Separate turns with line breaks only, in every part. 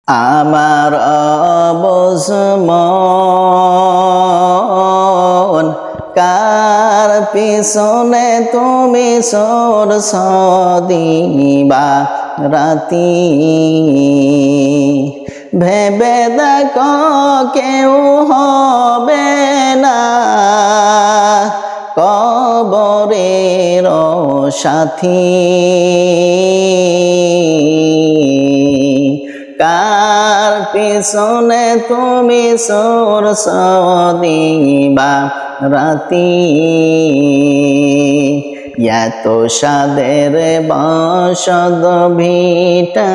আমার অবুঝ মন কার পিছনে তুমি সরস দিবা রাতি ভেবে দেখো কেউ হবে না কবরের সাথী কার পিছনে তুমি সরস দিবা রাতি এত সাদের বসত ভিটা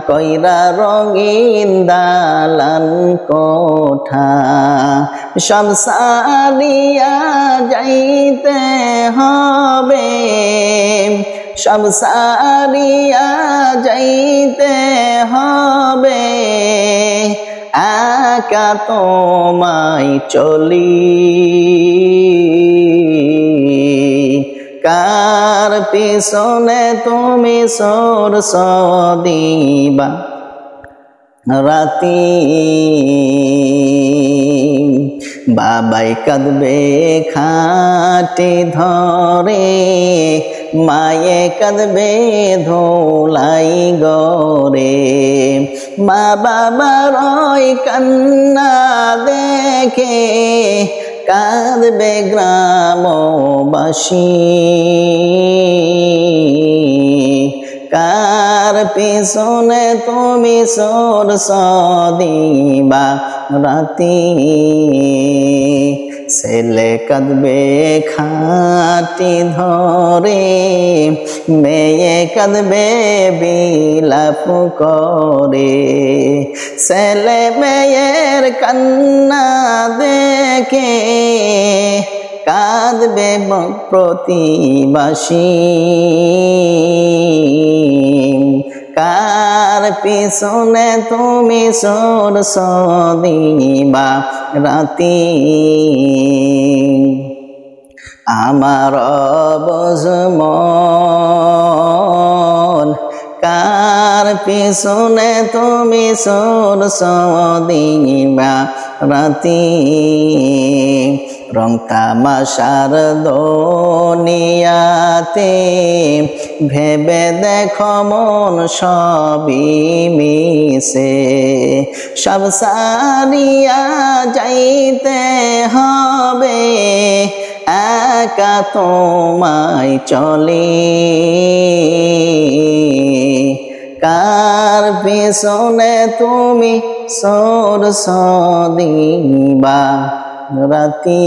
কইরা রঙিন দালান কোঠা সব সারিয়া যাইতে হবে সব সারিয়া যাইতে হবে একা তোমায় চলি কার পিছনে তুমি সরস দিবা রাতি বাবাই কাঁদবে খাটি ধরে মায়ে কাঁদবে ধোলাই গরে মা বাবার ওই কান্না দেখে কাঁদবে গ্রামবাসী কার পিছনে তুমি সরস দিবা রাতি ছেলে কাঁদবে খাটি ধরে মেয়ে কাঁদবে বিলাপ করে ছেলে মেয়ের কান্না দেখে কাঁদবে প্রতিবাসী কার পিছনে তুমি সরস দিবা রাতি আমার অবুঝ মন কার পিছনে তুমি সরস দিবা রাতি রং তামাশার দুনিয়াতে ভেবে দেখো মন সবই মিশে সব সারিয়া যাইতে হবে একা তোমায় চলে কার পিছনে তুমি সরস দিবা রাতি।